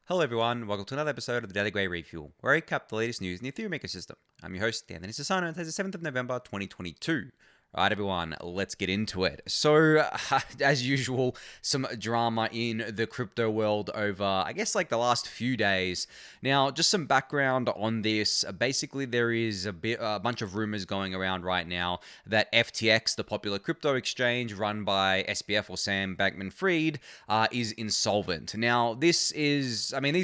Hello everyone, welcome to another episode of the Daily Gwei Refuel, where I recap the latest news in the Ethereum ecosystem. I'm your host, Anthony Sassano, and today's the 7th of November, 2022. Alright everyone, let's get into it. So, as usual, some drama in the crypto world over, I guess, like the last few days. Now, just some background on this. Basically, there is a bunch of rumors going around right now that FTX, the popular crypto exchange run by SBF or Sam Bankman-Fried, is insolvent. Now, these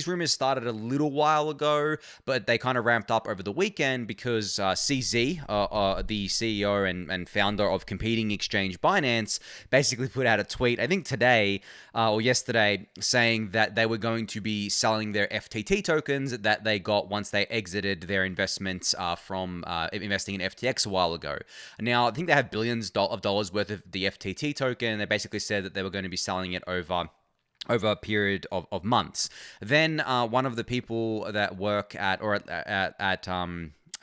rumors started a little while ago, but they kind of ramped up over the weekend because CZ, the CEO and founder of competing exchange Binance, basically put out a tweet, I think today or yesterday, saying that they were going to be selling their FTT tokens that they got once they exited their investments from investing in FTX a while ago. Now, I think they have billions of dollars worth of the FTT token. They basically said that they were going to be selling it over a period of months. Then one of the people that work at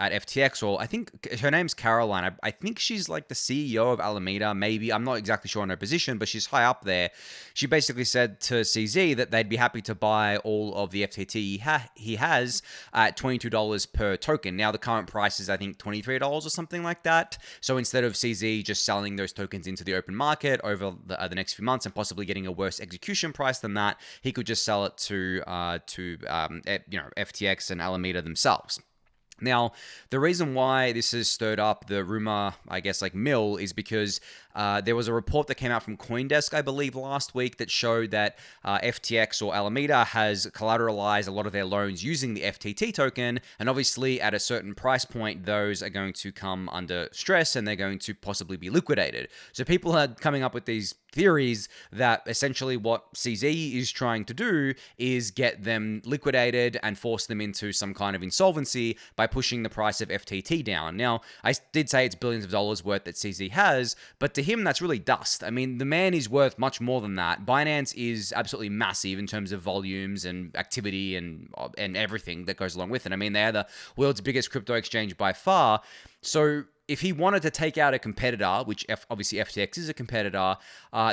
FTX, or I think her name's Caroline. I think she's like the CEO of Alameda, maybe. I'm not exactly sure on her position, but she's high up there. She basically said to CZ that they'd be happy to buy all of the FTT he has at $22 per token. Now, the current price is, I think, $23 or something like that. So instead of CZ just selling those tokens into the open market over the next few months and possibly getting a worse execution price than that, he could just sell it to FTX and Alameda themselves. Now, the reason why this has stirred up the rumor, I guess, like mill, is because there was a report that came out from CoinDesk, I believe, last week that showed that FTX or Alameda has collateralized a lot of their loans using the FTT token, and obviously at a certain price point, those are going to come under stress and they're going to possibly be liquidated. So people are coming up with these theories that essentially what CZ is trying to do is get them liquidated and force them into some kind of insolvency by pushing the price of FTT down. Now, I did say it's billions of dollars worth that CZ has, but to him, that's really dust. I mean, the man is worth much more than that. Binance is absolutely massive in terms of volumes and activity and everything that goes along with it. I mean, they're the world's biggest crypto exchange by far. So if he wanted to take out a competitor, which obviously FTX is a competitor,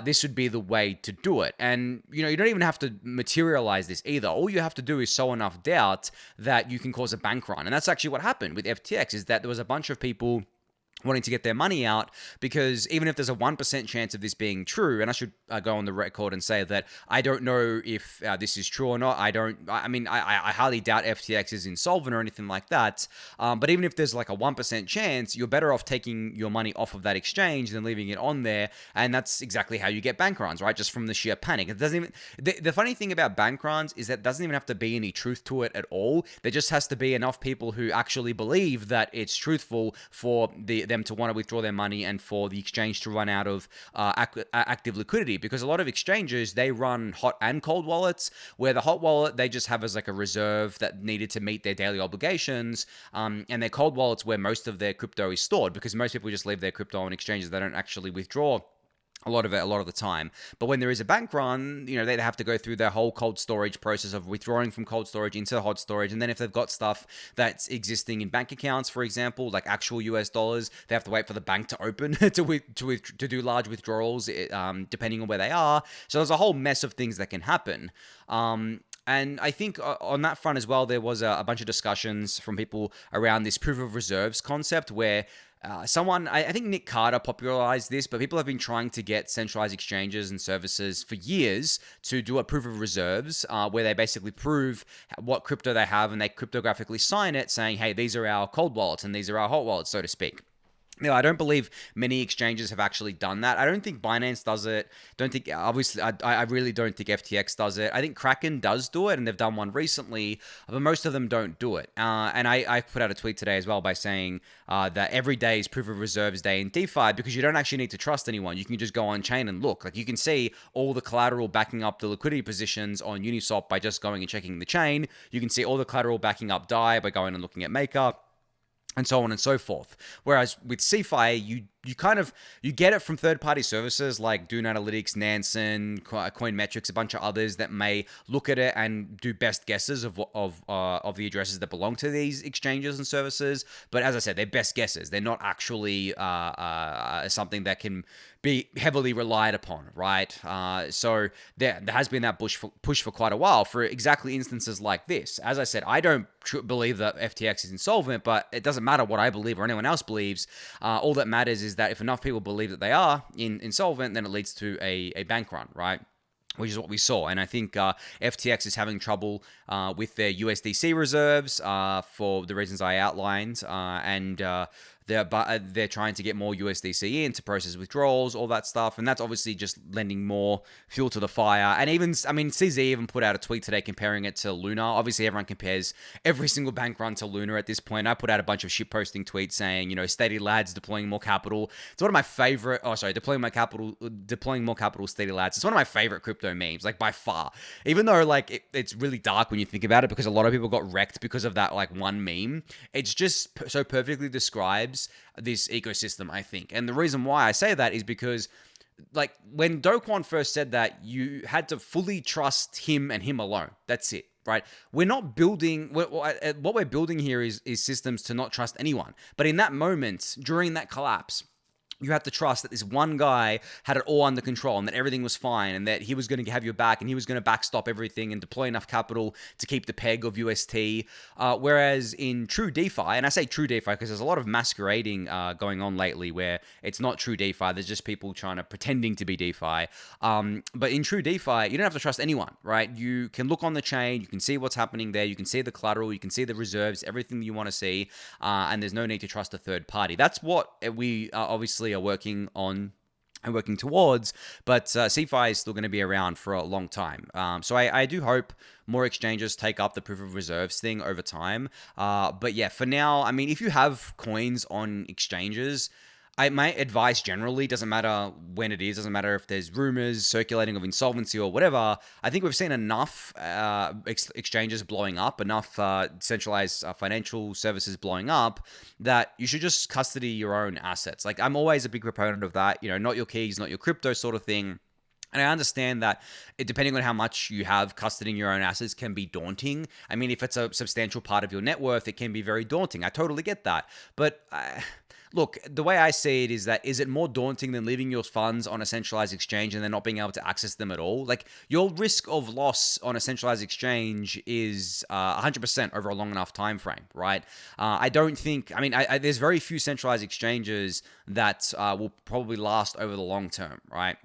this would be the way to do it. And, you don't even have to materialize this either. All you have to do is sow enough doubt that you can cause a bank run. And that's actually what happened with FTX, is that there was a bunch of people wanting to get their money out, because even if there's a 1% chance of this being true, and I should go on the record and say that I don't know if this is true or not. I highly doubt FTX is insolvent or anything like that. But even if there's like a 1% chance, you're better off taking your money off of that exchange than leaving it on there. And that's exactly how you get bank runs, right? Just from the sheer panic. It doesn't even, the funny thing about bank runs is that it doesn't even have to be any truth to it at all. There just has to be enough people who actually believe that it's truthful for them to want to withdraw their money and for the exchange to run out of active liquidity. Because a lot of exchanges, they run hot and cold wallets, where the hot wallet they just have as like a reserve that needed to meet their daily obligations, and their cold wallets where most of their crypto is stored, because most people just leave their crypto on exchanges. They don't actually withdraw a lot of the time. But when there is a bank run, they have to go through their whole cold storage process of withdrawing from cold storage into hot storage. And then if they've got stuff that's existing in bank accounts, for example, like actual US dollars, they have to wait for the bank to open to do large withdrawals, depending on where they are. So there's a whole mess of things that can happen. And I think on that front as well, there was a bunch of discussions from people around this proof of reserves concept, where I think Nick Carter popularized this, but people have been trying to get centralized exchanges and services for years to do a proof of reserves, where they basically prove what crypto they have and they cryptographically sign it saying, hey, these are our cold wallets and these are our hot wallets, so to speak. No, I don't believe many exchanges have actually done that. I don't think Binance does it. I really don't think FTX does it. I think Kraken does do it, and they've done one recently, but most of them don't do it. And I put out a tweet today as well by saying that every day is proof of reserves day in DeFi, because you don't actually need to trust anyone. You can just go on chain and look. Like, you can see all the collateral backing up the liquidity positions on Uniswap by just going and checking the chain. You can see all the collateral backing up DAI by going and looking at Maker, and so on and so forth. Whereas with CeFi, you you get it from third-party services like Dune Analytics, Nansen, Coinmetrics, a bunch of others that may look at it and do best guesses of the addresses that belong to these exchanges and services. But as I said, they're best guesses. They're not actually something that can be heavily relied upon, right? So there has been that push for quite a while for exactly instances like this. As I said, I don't believe that FTX is insolvent, but it doesn't matter what I believe or anyone else believes. All that matters is that if enough people believe that they are insolvent, then it leads to a bank run, right? Which is what we saw. And I think FTX is having trouble with their USDC reserves for the reasons I outlined. And they're trying to get more USDC in to process withdrawals, all that stuff. And that's obviously just lending more fuel to the fire. And even, CZ even put out a tweet today comparing it to Luna. Obviously, everyone compares every single bank run to Luna at this point. I put out a bunch of shitposting tweets saying, Steady Lads deploying more capital. It's one of my favorite, deploying more capital, Steady Lads. It's one of my favorite crypto memes, like by far. Even though it's really dark when you think about it because a lot of people got wrecked because of that one meme. It's just so perfectly describes this ecosystem, I think. And the reason why I say that is because when Do Kwon first said that, you had to fully trust him and him alone. That's it, right? We're not building, what we're building here is systems to not trust anyone. But in that moment, during that collapse, you have to trust that this one guy had it all under control and that everything was fine and that he was going to have your back and he was going to backstop everything and deploy enough capital to keep the peg of UST. Whereas in true DeFi, and I say true DeFi because there's a lot of masquerading going on lately where it's not true DeFi. There's just people pretending to be DeFi. But in true DeFi, you don't have to trust anyone, right? You can look on the chain, you can see what's happening there, you can see the collateral, you can see the reserves, everything that you want to see, and there's no need to trust a third party. That's what we obviously are working on and working towards, but CeFi is still going to be around for a long time. So I do hope more exchanges take up the proof of reserves thing over time. But yeah, for now, if you have coins on exchanges, my advice generally, doesn't matter when it is, doesn't matter if there's rumors circulating of insolvency or whatever. I think we've seen enough exchanges blowing up, enough centralized financial services blowing up, that you should just custody your own assets. I'm always a big proponent of that, not your keys, not your crypto sort of thing. And I understand that depending on how much you have, custodying your own assets can be daunting. If it's a substantial part of your net worth, it can be very daunting. I totally get that. But look, the way I see it is it more daunting than leaving your funds on a centralized exchange and then not being able to access them at all? Your risk of loss on a centralized exchange is 100% over a long enough time frame, right? I don't think, there's very few centralized exchanges that will probably last over the long term, right?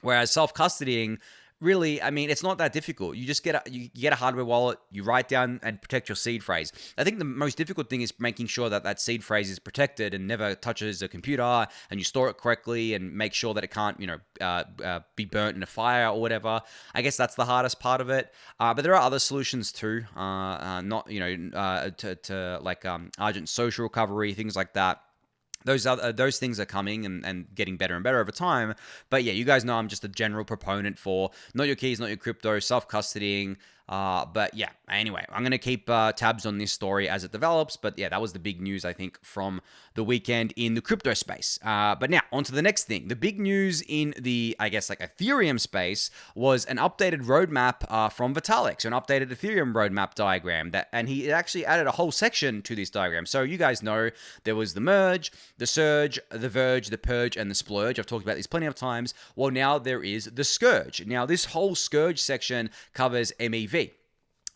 Whereas self-custodying, really, it's not that difficult. You just get a hardware wallet, you write down and protect your seed phrase. I think the most difficult thing is making sure that seed phrase is protected and never touches a computer, and you store it correctly and make sure that it can't, be burnt in a fire or whatever. I guess that's the hardest part of it. But there are other solutions too, not, Argent social recovery, things like that. Those things are coming and getting better and better over time. But yeah, you guys know I'm just a general proponent for not your keys, not your crypto, self-custodying. But yeah, anyway, I'm going to keep tabs on this story as it develops. But yeah, that was the big news, I think, from the weekend in the crypto space. But now, on to the next thing. The big news in the, Ethereum space was an updated roadmap from Vitalik. So an updated Ethereum roadmap diagram. And he actually added a whole section to this diagram. So you guys know there was the merge, the surge, the verge, the purge, and the splurge. I've talked about these plenty of times. Well, now there is the Scurge. Now, this whole Scurge section covers MEV.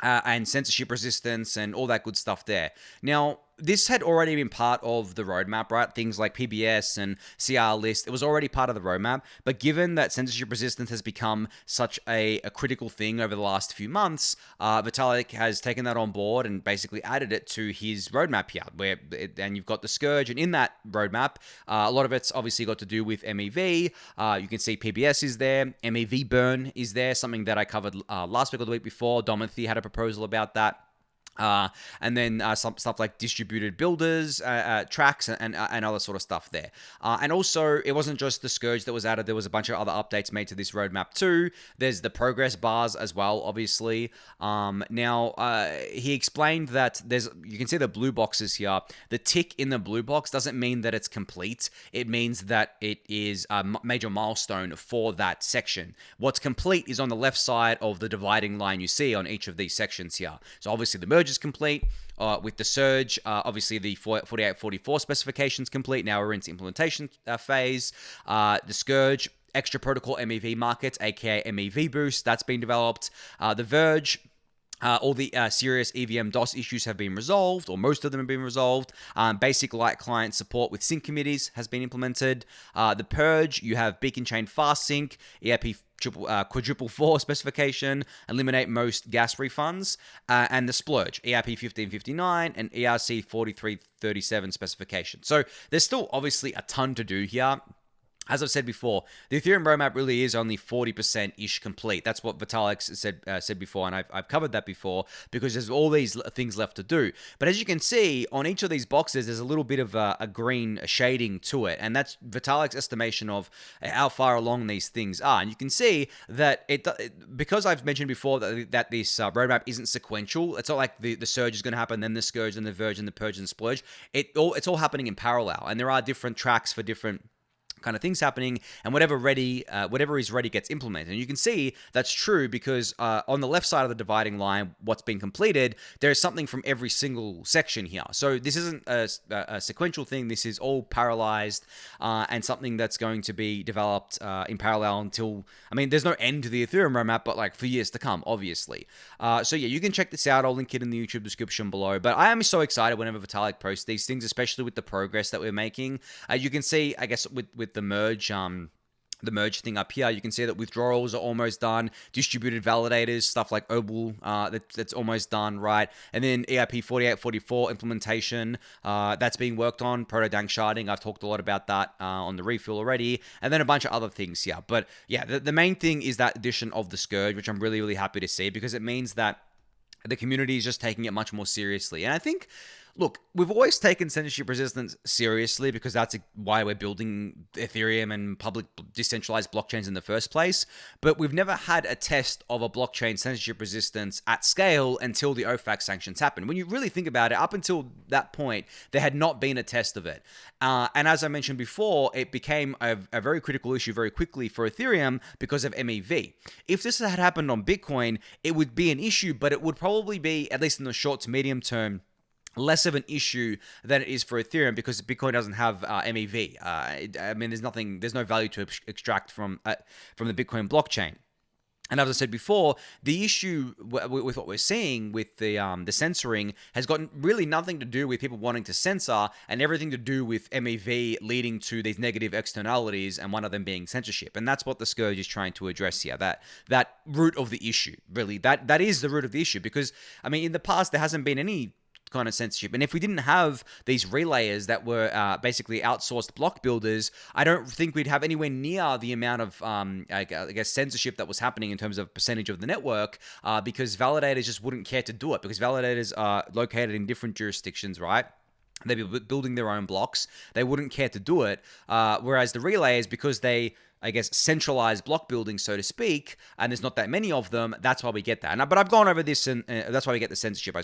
And censorship resistance and all that good stuff there. Now, this had already been part of the roadmap, right? Things like PBS and CR list, it was already part of the roadmap. But given that censorship resistance has become such a critical thing over the last few months, Vitalik has taken that on board and basically added it to his roadmap here. And you've got the Scurge, and in that roadmap, a lot of it's obviously got to do with MEV. You can see PBS is there, MEV burn is there, something that I covered last week or the week before. Domothy had a proposal about that. And then some stuff like distributed builders, tracks, and other sort of stuff there. And also, it wasn't just the Scurge that was added. There was a bunch of other updates made to this roadmap too. There's the progress bars as well, obviously. He explained that you can see the blue boxes here. The tick in the blue box doesn't mean that it's complete. It means that it is a major milestone for that section. What's complete is on the left side of the dividing line you see on each of these sections here. So obviously the merge is complete with the Surge. Obviously the 4844 specifications complete. Now we're into implementation phase. The Scurge, extra protocol MEV markets, aka MEV boost, that's been developed. The Verge, all the serious EVM DOS issues have been resolved, or most of them have been resolved. Basic light client support with sync committees has been implemented. The Purge, you have beacon chain fast sync, EIP quadruple 4 specification, eliminate most gas refunds, and the Splurge, EIP 1559 and ERC 4337 specification. So there's still obviously a ton to do here. As I've said before, the Ethereum roadmap really is only 40%-ish complete. That's what Vitalik said before, and I've covered that before, because there's all these things left to do. But as you can see, on each of these boxes, there's a little bit of a green shading to it, and that's Vitalik's estimation of how far along these things are. And you can see that because I've mentioned before that this roadmap isn't sequential. It's not like the Surge is going to happen, then the Scurge, and the Verge, and the Purge, and the Splurge. It's all happening in parallel, and there are different tracks for different kind of things happening, and whatever is ready gets implemented. And you can see that's true because on the left side of the dividing line, what's been completed, there is something from every single section here. So this isn't a sequential thing. This is all parallelized and something that's going to be developed in parallel until, there's no end to the Ethereum roadmap, but like for years to come, obviously. So yeah, you can check this out. I'll link it in the YouTube description below. But I am so excited whenever Vitalik posts these things, especially with the progress that we're making. You can see, I guess, with the merge, the merge thing up here, you can see that withdrawals are almost done. Distributed validators, stuff like oDAO, that's almost done, right? And then EIP 4844 implementation, that's being worked on. Proto-Dank sharding, I've talked a lot about that on the refuel already. And then a bunch of other things here. But yeah, the main thing is that addition of the Scurge, which I'm really, really happy to see, because it means that the community is just taking it much more seriously. And I think, look, we've always taken censorship resistance seriously because that's why we're building Ethereum and public decentralized blockchains in the first place. But we've never had a test of a blockchain censorship resistance at scale until the OFAC sanctions happened. When you really think about it, up until that point, there had not been a test of it. And as I mentioned before, it became a very critical issue very quickly for Ethereum because of MEV. If this had happened on Bitcoin, it would be an issue, but it would probably be, at least in the short to medium term, less of an issue than it is for Ethereum because Bitcoin doesn't have MEV. There's no value to extract from the Bitcoin blockchain. And as I said before, the issue with what we're seeing with the censoring has got really nothing to do with people wanting to censor and everything to do with MEV leading to these negative externalities, and one of them being censorship. And that's what the Scurge is trying to address here, that root of the issue, really. That is the root of the issue because, in the past, there hasn't been any kind of censorship. And if we didn't have these relayers that were basically outsourced block builders, I don't think we'd have anywhere near the amount of, censorship that was happening in terms of percentage of the network because validators just wouldn't care to do it because validators are located in different jurisdictions, right? They'd be building their own blocks. They wouldn't care to do it. Whereas the relayers, because they centralized block building, so to speak, and there's not that many of them, that's why we get that. But I've gone over this, and that's why we get the censorship, I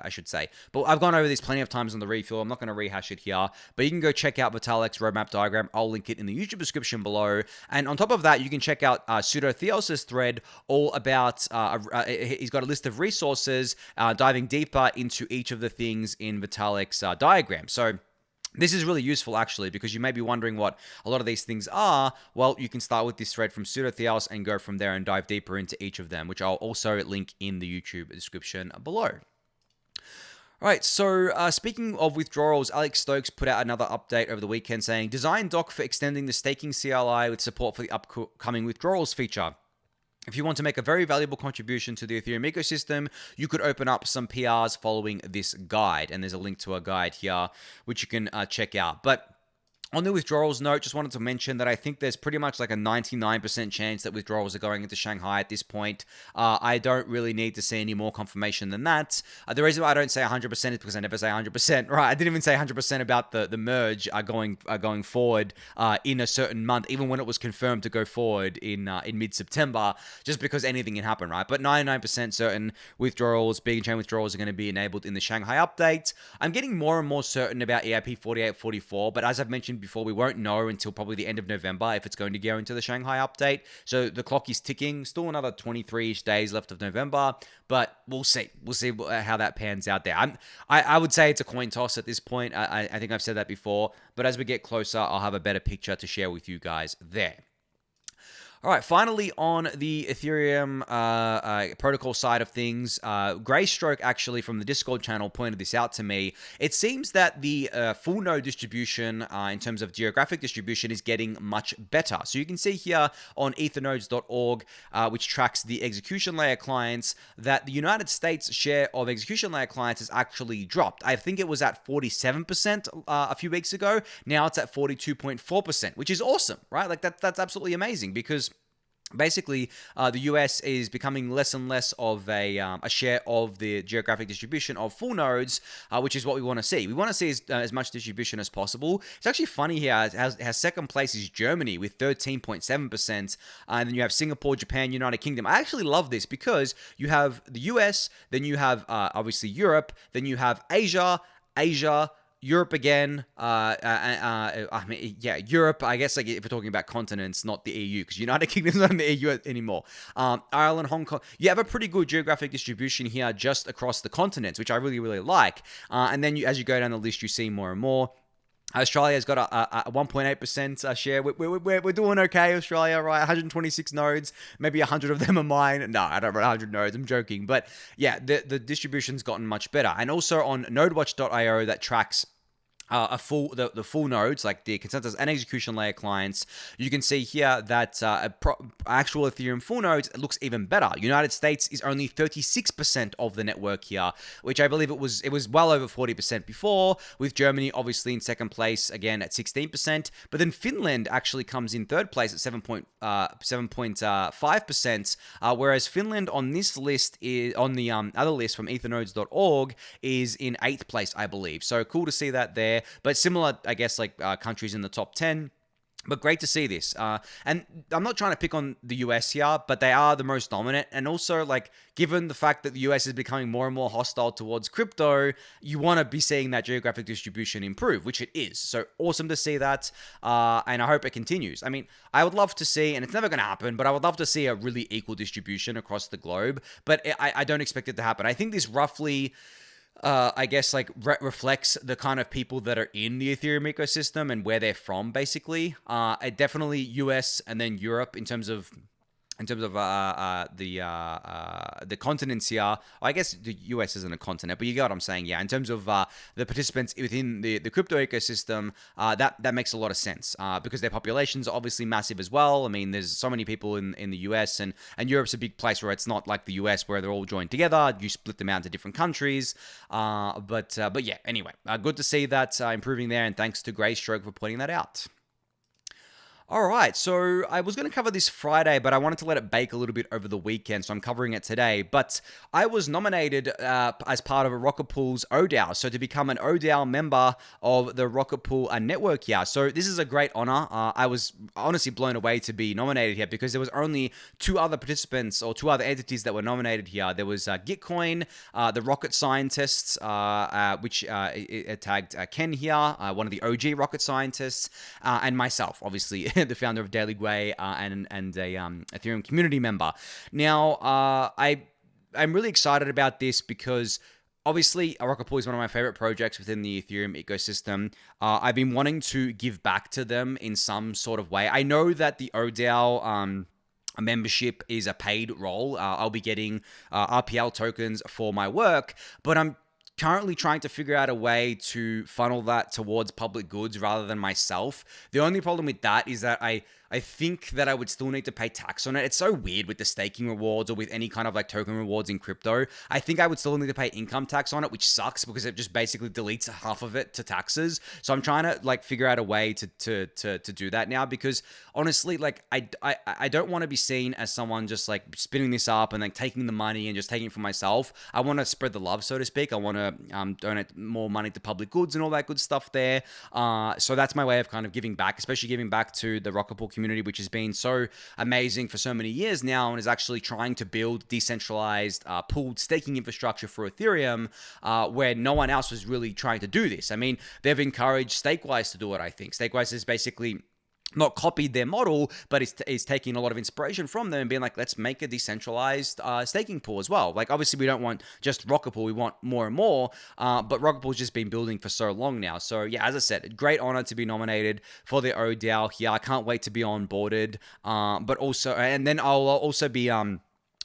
should say. But I've gone over this plenty of times on the refuel. I'm not going to rehash it here, but you can go check out Vitalik's roadmap diagram. I'll link it in the YouTube description below. And on top of that, you can check out Pseudo Theos' thread all about, he's got a list of resources diving deeper into each of the things in Vitalik's diagram. So this is really useful, actually, because you may be wondering what a lot of these things are. Well, you can start with this thread from Pseudo Theos and go from there and dive deeper into each of them, which I'll also link in the YouTube description below. All right, so speaking of withdrawals, Alex Stokes put out another update over the weekend saying, design doc for extending the staking CLI with support for the upcoming withdrawals feature. If you want to make a very valuable contribution to the Ethereum ecosystem, you could open up some PRs following this guide. And there's a link to a guide here, which you can check out. But On the withdrawals note, just wanted to mention that I think there's pretty much like a 99% chance that withdrawals are going into Shanghai at this point. I don't really need to see any more confirmation than that. The reason why I don't say 100% is because I never say 100%. Right? I didn't even say 100% about the merge going forward in a certain month, even when it was confirmed to go forward in mid-September, just because anything can happen, right? But 99% certain withdrawals, big chain withdrawals, are going to be enabled in the Shanghai update. I'm getting more and more certain about EIP 4844, but as I've mentioned before, we won't know until probably the end of November if it's going to go into the Shanghai update. So the clock is ticking. Still another 23-ish days left of November, but we'll see. We'll see how that pans out there. I would say it's a coin toss at this point. I think I've said that before, but as we get closer, I'll have a better picture to share with you guys there. All right, finally on the Ethereum protocol side of things, Graystroke actually from the Discord channel pointed this out to me. It seems that the full node distribution in terms of geographic distribution is getting much better. So you can see here on ethernodes.org, which tracks the execution layer clients, that the United States share of execution layer clients has actually dropped. I think it was at 47% a few weeks ago. Now it's at 42.4%, which is awesome, right? Like that's absolutely amazing, because basically, the US is becoming less and less of a share of the geographic distribution of full nodes, which is what we want to see. We want to see as much distribution as possible. It's actually funny here, how second place is Germany with 13.7%, and then you have Singapore, Japan, United Kingdom. I actually love this because you have the US, then you have obviously Europe, then you have Asia, Europe again, Europe, I guess, like if we're talking about continents, not the EU, because United Kingdom's not in the EU anymore. Ireland, Hong Kong, you have a pretty good geographic distribution here just across the continents, which I really, really like. And then as you go down the list, you see more and more. Australia's got a 1.8% share. We're doing okay, Australia, right? 126 nodes, maybe 100 of them are mine. No, I don't run 100 nodes. I'm joking. But yeah, the distribution's gotten much better. And also on nodewatch.io that tracks the full nodes, like the consensus and execution layer clients, you can see here that actual Ethereum full nodes, it looks even better. United States is only 36% of the network here, which I believe it was well over 40% before, with Germany obviously in second place again at 16%, but then Finland actually comes in third place at 7.5%, whereas Finland on this list is on the other list from ethernodes.org is in 8th place, I believe. So cool to see that there. But similar, I guess, like countries in the top 10. But great to see this. And I'm not trying to pick on the US here, but they are the most dominant. And also, like, given the fact that the US is becoming more and more hostile towards crypto, you want to be seeing that geographic distribution improve, which it is. So awesome to see that. And I hope it continues. I mean, I would love to see, and it's never going to happen, but I would love to see a really equal distribution across the globe. But I don't expect it to happen. I think this roughly I guess, like, reflects the kind of people that are in the Ethereum ecosystem and where they're from, basically. Definitely US and then Europe in terms of the continents here. I guess the US isn't a continent, but you get what I'm saying. Yeah, in terms of the participants within the crypto ecosystem, that makes a lot of sense because their populations are obviously massive as well. I mean, there's so many people in the US, and Europe's a big place where it's not like the US where they're all joined together. You split them out into different countries. But yeah, anyway, good to see that improving there, and thanks to Graystroke for pointing that out. All right, so I was going to cover this Friday, but I wanted to let it bake a little bit over the weekend, so I'm covering it today. But I was nominated as part of a Rocketpool's oDAO, so to become an oDAO member of the Rocketpool network here. So this is a great honor. I was honestly blown away to be nominated here because there was only two other participants or two other entities that were nominated here. There was Gitcoin, the rocket scientists, which it tagged Ken here, one of the OG rocket scientists, and myself, obviously. The founder of Daily Gwei and a Ethereum community member. Now, I'm really excited about this because obviously Rocketpool is one of my favorite projects within the Ethereum ecosystem. I've been wanting to give back to them in some sort of way. I know that the oDAO membership is a paid role. I'll be getting RPL tokens for my work, but I'm currently trying to figure out a way to funnel that towards public goods rather than myself. The only problem with that is that I think that I would still need to pay tax on it. It's so weird with the staking rewards or with any kind of like token rewards in crypto. I think I would still need to pay income tax on it, which sucks because it just basically deletes half of it to taxes. So I'm trying to like figure out a way to do that now, because honestly, like I don't want to be seen as someone just like spinning this up and like taking the money and just taking it for myself. I want to spread the love, so to speak. I want to donate more money to public goods and all that good stuff there. So that's my way of kind of giving back, especially giving back to the Rocketpool community, which has been so amazing for so many years now and is actually trying to build decentralized pooled staking infrastructure for Ethereum, where no one else was really trying to do this. I mean, they've encouraged Stakewise to do it, I think. Stakewise is basically not copied their model, but is taking a lot of inspiration from them and being like, let's make a decentralized staking pool as well. Like, obviously, we don't want just Rocketpool. We want more and more, but Rocketpool's just been building for so long now. So, yeah, as I said, great honor to be nominated for the oDAO here. I can't wait to be onboarded, but also, and then I'll also be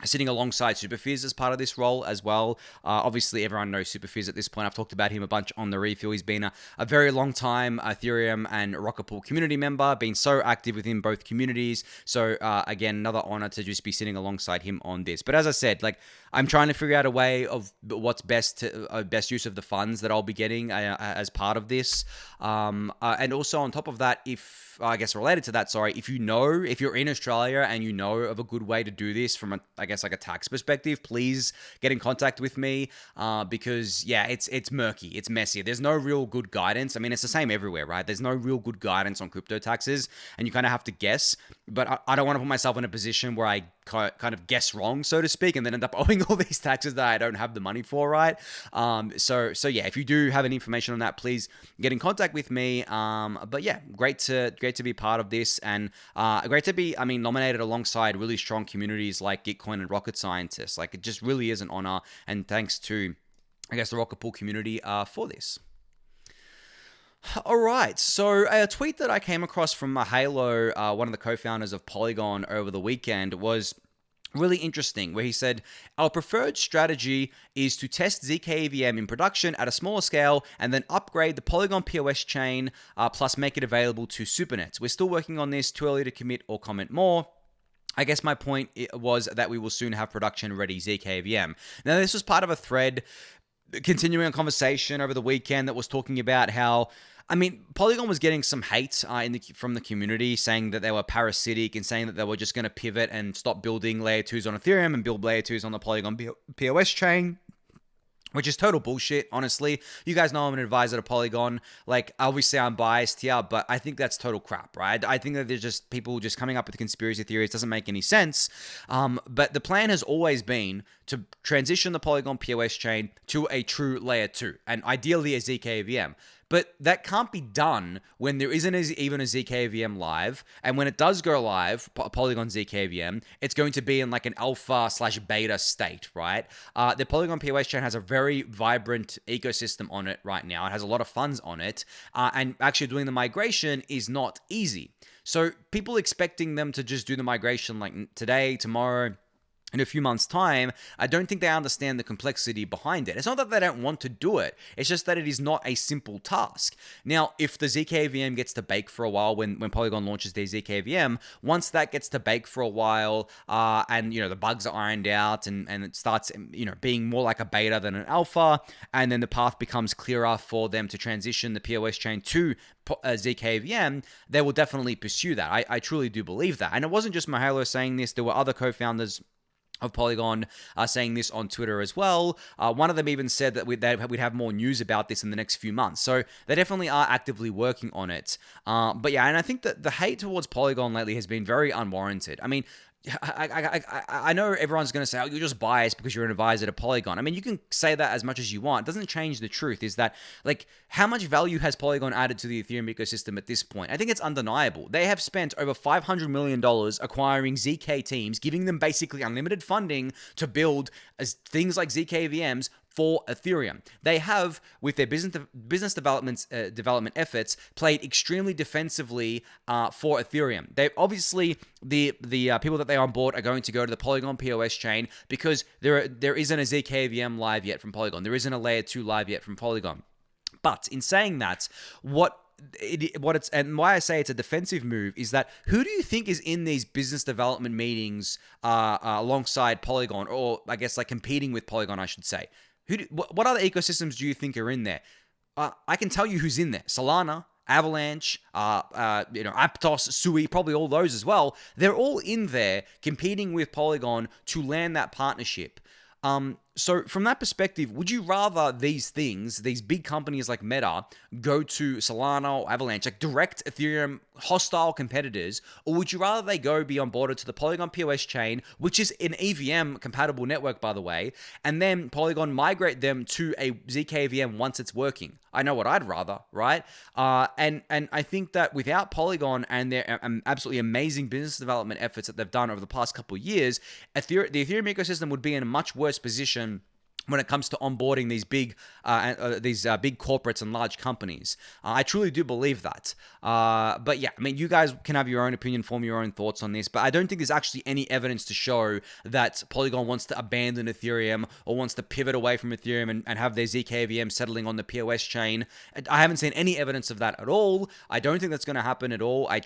sitting alongside Superfizz as part of this role as well. Obviously, everyone knows Superfizz at this point. I've talked about him a bunch on the refuel. He's been a very long time Ethereum and Rocketpool community member, been so active within both communities. So again, another honor to just be sitting alongside him on this. But as I said, like, I'm trying to figure out a way of what's best use of the funds that I'll be getting as part of this. And also on top of that, I guess related to that, sorry, if you're in Australia and you know of a good way to do this from a tax perspective, please get in contact with me, because yeah, it's murky, it's messy. There's no real good guidance. I mean, it's the same everywhere, right? There's no real good guidance on crypto taxes, and you kind of have to guess. But I don't want to put myself in a position where I kind of guess wrong, so to speak, and then end up owing all these taxes that I don't have the money for, right? So yeah, if you do have any information on that, please get in contact with me. But yeah, great to be part of this, and great to be, nominated alongside really strong communities like Gitcoin and Rocket Scientists. Like, it just really is an honor, and thanks to, I guess, the Rocketpool community for this. All right, so a tweet that I came across from Halo, one of the co-founders of Polygon, over the weekend was really interesting, where he said, our preferred strategy is to test zkEVM in production at a smaller scale and then upgrade the Polygon POS chain, plus make it available to supernets. We're still working on this, too early to commit or comment more. I guess my point was that we will soon have production-ready zkEVM. Now, this was part of a thread continuing a conversation over the weekend that was talking about how, Polygon was getting some hate from the community, saying that they were parasitic and saying that they were just going to pivot and stop building layer 2s on Ethereum and build layer 2s on the Polygon POS chain, which is total bullshit, honestly. You guys know I'm an advisor to Polygon. Like, obviously I'm biased here, but I think that's total crap, right? I think that there's just people just coming up with conspiracy theories. It doesn't make any sense. But the plan has always been to transition the Polygon POS chain to a true layer 2, and ideally a zkEVM. But that can't be done when there isn't even a zkEVM live. And when it does go live, Polygon zkEVM, it's going to be in like an alpha/beta state, right? The Polygon POS chain has a very vibrant ecosystem on it right now. It has a lot of funds on it. And actually doing the migration is not easy. So people expecting them to just do the migration like today, tomorrow, in a few months' time, I don't think they understand the complexity behind it. It's not that they don't want to do it. It's just that it is not a simple task. Now, if the zkEVM gets to bake for a while when Polygon launches their zkEVM, once that gets to bake for a while, and the bugs are ironed out and it starts being more like a beta than an alpha, and then the path becomes clearer for them to transition the POS chain to zkEVM, they will definitely pursue that. I truly do believe that. And it wasn't just Mahalo saying this. There were other co-founders of Polygon saying this on Twitter as well. One of them even said that we'd have more news about this in the next few months. So they definitely are actively working on it. But yeah, and I think that the hate towards Polygon lately has been very unwarranted. I know everyone's going to say, oh, you're just biased because you're an advisor to Polygon. You can say that as much as you want. It doesn't change the truth, is that, like, how much value has Polygon added to the Ethereum ecosystem at this point? I think it's undeniable. They have spent over $500 million acquiring ZK teams, giving them basically unlimited funding to build things like zkEVMs for Ethereum. They have, with their business development efforts, played extremely defensively for Ethereum. They obviously, the people that they on board are going to go to the Polygon POS chain because there isn't a zkEVM live yet from Polygon. There isn't a layer 2 live yet from Polygon. But in saying that, and why I say it's a defensive move is that who do you think is in these business development meetings alongside Polygon, or I guess like competing with Polygon, I should say? What other ecosystems do you think are in there? I can tell you who's in there: Solana, Avalanche, Aptos, Sui, probably all those as well. They're all in there competing with Polygon to land that partnership. So from that perspective, would you rather these big companies like Meta, go to Solana or Avalanche, like direct Ethereum hostile competitors, or would you rather they go be onboarded to the Polygon POS chain, which is an EVM compatible network, by the way, and then Polygon migrate them to a zkEVM once it's working? I know what I'd rather, right? And I think that without Polygon and their absolutely amazing business development efforts that they've done over the past couple of years, the Ethereum ecosystem would be in a much worse position when it comes to onboarding these big corporates and large companies. I truly do believe that. But yeah, I mean, you guys can have your own opinion, form your own thoughts on this, but I don't think there's actually any evidence to show that Polygon wants to abandon Ethereum or wants to pivot away from Ethereum and have their zkEVM settling on the POS chain. I haven't seen any evidence of that at all. I don't think that's going to happen at all. I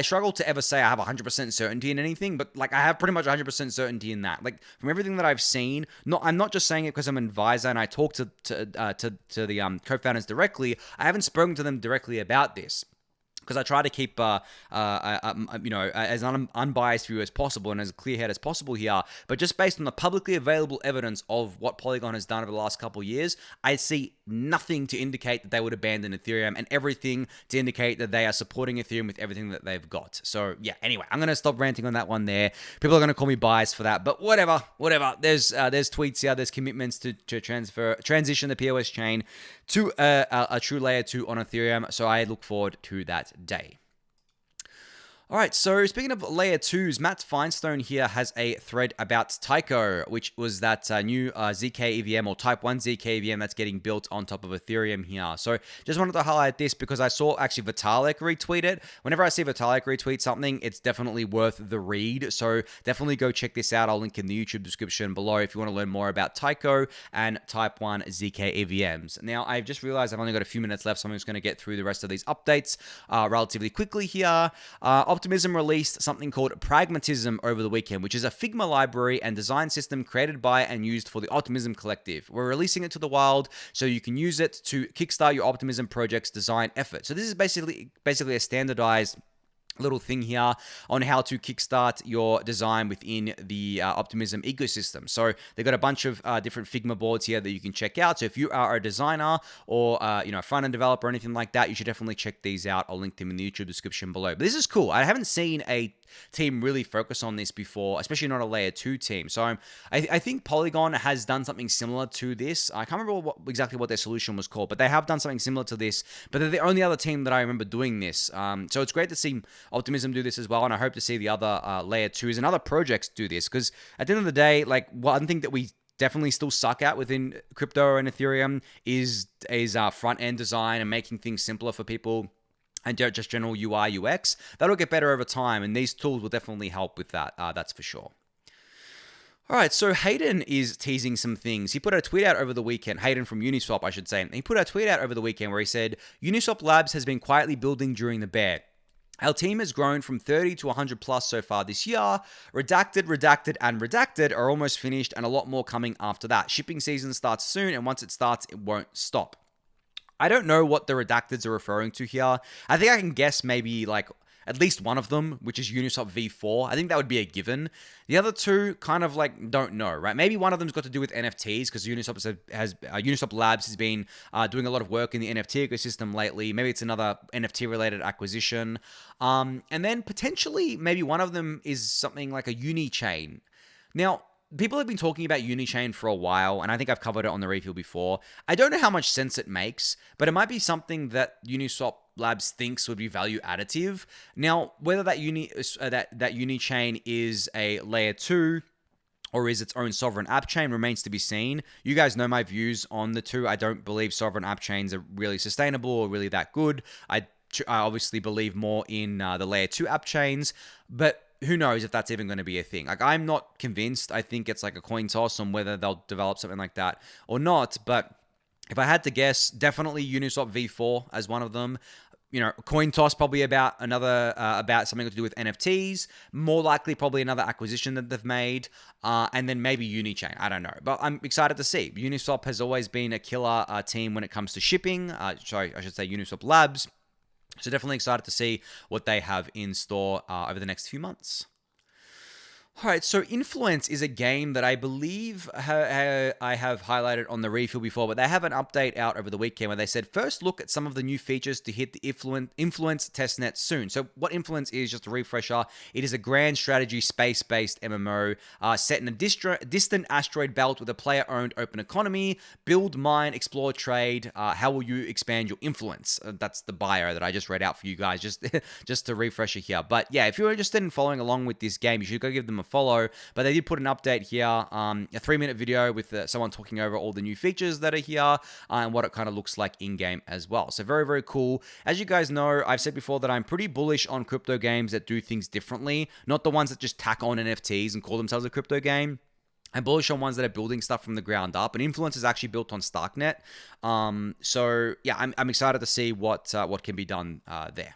struggle to ever say I have 100% certainty in anything, but like I have pretty much 100% certainty in that. Like from everything that I've seen, I'm not just saying it because I'm an advisor and I talk to the co-founders directly. I haven't spoken to them directly about this, because I try to keep, as unbiased view as possible and as clear head as possible here. But just based on the publicly available evidence of what Polygon has done over the last couple of years, I see nothing to indicate that they would abandon Ethereum, and everything to indicate that they are supporting Ethereum with everything that they've got. So yeah, anyway, I'm going to stop ranting on that one there. People are going to call me biased for that, but whatever. There's tweets here, there's commitments to transition the POS chain to a true layer 2 on Ethereum. So I look forward to that day. All right, so speaking of layer 2s, Matt Feinstone here has a thread about Taiko, which was that new zkEVM or Type 1 zkEVM that's getting built on top of Ethereum here. So just wanted to highlight this because I saw actually Vitalik retweet it. Whenever I see Vitalik retweet something, it's definitely worth the read. So definitely go check this out. I'll link in the YouTube description below if you want to learn more about Taiko and Type 1 zkEVMs. Now, I've just realized I've only got a few minutes left, so I'm just going to get through the rest of these updates relatively quickly here. Optimism released something called Pragmatism over the weekend, which is a Figma library and design system created by and used for the Optimism collective. We're releasing it to the wild so you can use it to kickstart your Optimism project's design effort. So this is basically a standardized little thing here on how to kickstart your design within the Optimism ecosystem. So they've got a bunch of different Figma boards here that you can check out. So if you are a designer or a front-end developer or anything like that, you should definitely check these out. I'll link them in the YouTube description below. But this is cool. I haven't seen a team really focus on this before, especially not a layer 2 team. So I think Polygon has done something similar to this. I can't remember exactly what their solution was called, but they have done something similar to this. But they're the only other team that I remember doing this. So it's great to see Optimism do this as well, and I hope to see the other layer 2s and other projects do this, because at the end of the day, like, one thing that we definitely still suck at within crypto and Ethereum is front-end design and making things simpler for people, and just general UI, UX. That'll get better over time, and these tools will definitely help with that, that's for sure. All right, so Hayden is teasing some things. He put a tweet out over the weekend, Hayden from Uniswap, I should say. He put a tweet out over the weekend where he said, Uniswap Labs has been quietly building during the bear. Our team has grown from 30 to 100 plus so far this year. Redacted, and Redacted are almost finished, and a lot more coming after that. Shipping season starts soon, and once it starts, it won't stop. I don't know what the Redacteds are referring to here. I think I can guess maybe like at least one of them, which is Uniswap v4. I think that would be a given. The other two kind of like don't know, right? Maybe one of them's got to do with NFTs, because Uniswap Labs has been doing a lot of work in the NFT ecosystem lately. Maybe it's another NFT related acquisition. And then potentially maybe one of them is something like a uni chain. Now, people have been talking about Unichain for a while, and I think I've covered it on the refuel before. I don't know how much sense it makes, but it might be something that Uniswap Labs thinks would be value additive. Now, whether that Unichain is a layer 2 or is its own sovereign app chain remains to be seen. You guys know my views on the two. I don't believe sovereign app chains are really sustainable or really that good. I obviously believe more in the layer 2 app chains, but who knows if that's even going to be a thing. Like, I'm not convinced. I think it's like a coin toss on whether they'll develop something like that or not. But if I had to guess, definitely Uniswap v4 as one of them. Coin toss probably about about something to do with NFTs. More likely, probably another acquisition that they've made, and then maybe Unichain. I don't know, but I'm excited to see. Uniswap has always been a killer team when it comes to shipping. Sorry, I should say Uniswap Labs. So definitely excited to see what they have in store over the next few months. All right, so Influence is a game that I believe I have highlighted on the refill before, but they have an update out over the weekend where they said, first look at some of the new features to hit the Influence testnet soon. So what Influence is, just a refresher, it is a grand strategy space-based MMO set in a distant asteroid belt with a player-owned open economy. Build, mine, explore, trade. How will you expand your influence? That's the bio that I just read out for you guys, just to refresh it here. But yeah, if you're interested in following along with this game, you should go give them a follow. But they did put an update here, a 3-minute video with someone talking over all the new features that are here and what it kind of looks like in-game as well. So very, very cool. As you guys know, I've said before that I'm pretty bullish on crypto games that do things differently, not the ones that just tack on NFTs and call themselves a crypto game. I'm bullish on ones that are building stuff from the ground up, and Influence is actually built on Starknet. So yeah, I'm excited to see what can be done there.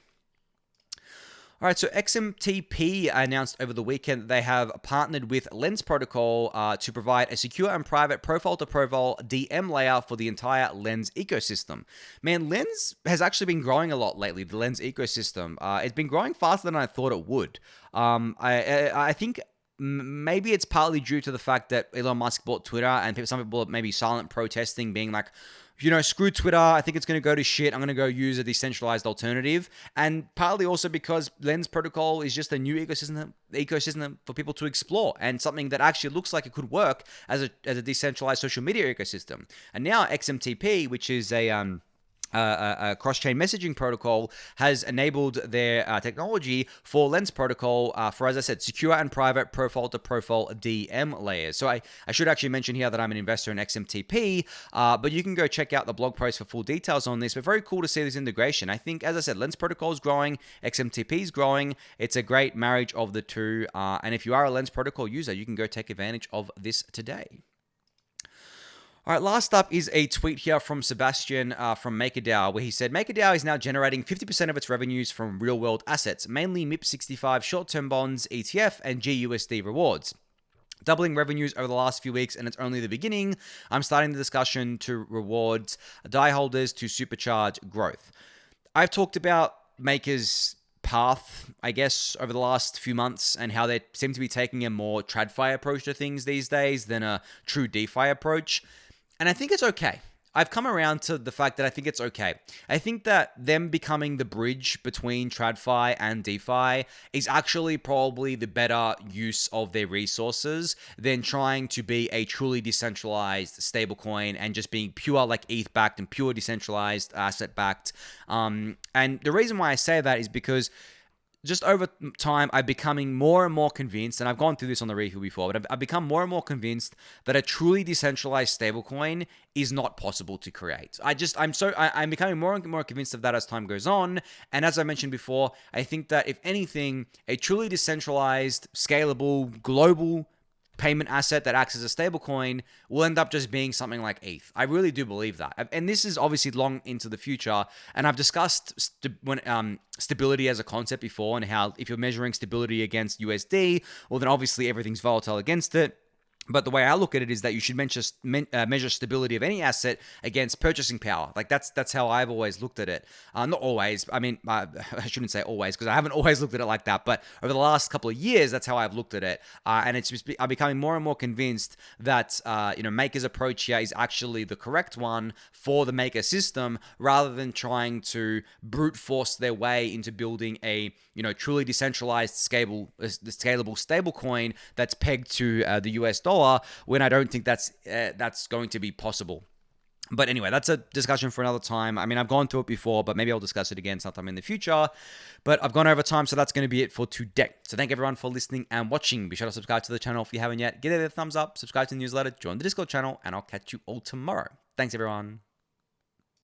All right, so XMTP announced over the weekend that they have partnered with Lens Protocol to provide a secure and private profile-to-profile DM layer for the entire Lens ecosystem. Man, Lens has actually been growing a lot lately, the Lens ecosystem. It's been growing faster than I thought it would. I think maybe it's partly due to the fact that Elon Musk bought Twitter, and some people are maybe silent protesting, being like, screw Twitter, I think it's going to go to shit, I'm going to go use a decentralized alternative. And partly also because Lens Protocol is just a new ecosystem for people to explore, and something that actually looks like it could work as a decentralized social media ecosystem. And now XMTP, which is a cross-chain messaging protocol, has enabled their technology for Lens Protocol for, as I said, secure and private profile-to-profile DM layers. So I should actually mention here that I'm an investor in XMTP, but you can go check out the blog post for full details on this. But very cool to see this integration. I think, as I said, Lens Protocol is growing, XMTP is growing. It's a great marriage of the two, and if you are a Lens Protocol user, you can go take advantage of this today. All right, last up is a tweet here from Sebastian from MakerDAO, where he said, MakerDAO is now generating 50% of its revenues from real-world assets, mainly MIP65 short-term bonds, ETF, and GUSD rewards. Doubling revenues over the last few weeks, and it's only the beginning. I'm starting the discussion to reward DAI holders to supercharge growth. I've talked about Maker's path, I guess, over the last few months, and how they seem to be taking a more TradFi approach to things these days than a true DeFi approach. And I think it's okay. I've come around to the fact that I think it's okay. I think that them becoming the bridge between TradFi and DeFi is actually probably the better use of their resources than trying to be a truly decentralized stablecoin and just being pure like ETH-backed and pure decentralized asset-backed. And the reason why I say that is because just over time, I'm becoming more and more convinced, and I've gone through this on the review before, but I've become more and more convinced that a truly decentralized stablecoin is not possible to create. I'm becoming more and more convinced of that as time goes on. And as I mentioned before, I think that if anything, a truly decentralized, scalable, global payment asset that acts as a stablecoin will end up just being something like ETH. I really do believe that. And this is obviously long into the future. And I've discussed stability as a concept before, and how if you're measuring stability against USD, well, then obviously everything's volatile against it. But the way I look at it is that you should measure stability of any asset against purchasing power. Like that's how I've always looked at it. Not always. I mean, I shouldn't say always, because I haven't always looked at it like that. But over the last couple of years, that's how I've looked at it. And I'm becoming more and more convinced that Maker's approach here is actually the correct one for the Maker system, rather than trying to brute force their way into building a truly decentralized, scalable stablecoin that's pegged to the US dollar, when I don't think that's going to be possible. But anyway, that's a discussion for another time. I mean, I've gone through it before, but maybe I'll discuss it again sometime in the future. But I've gone over time, so that's going to be it for today. So thank everyone for listening and watching. Be sure to subscribe to the channel if you haven't yet. Give it a thumbs up, subscribe to the newsletter, join the Discord channel, and I'll catch you all tomorrow. Thanks, everyone.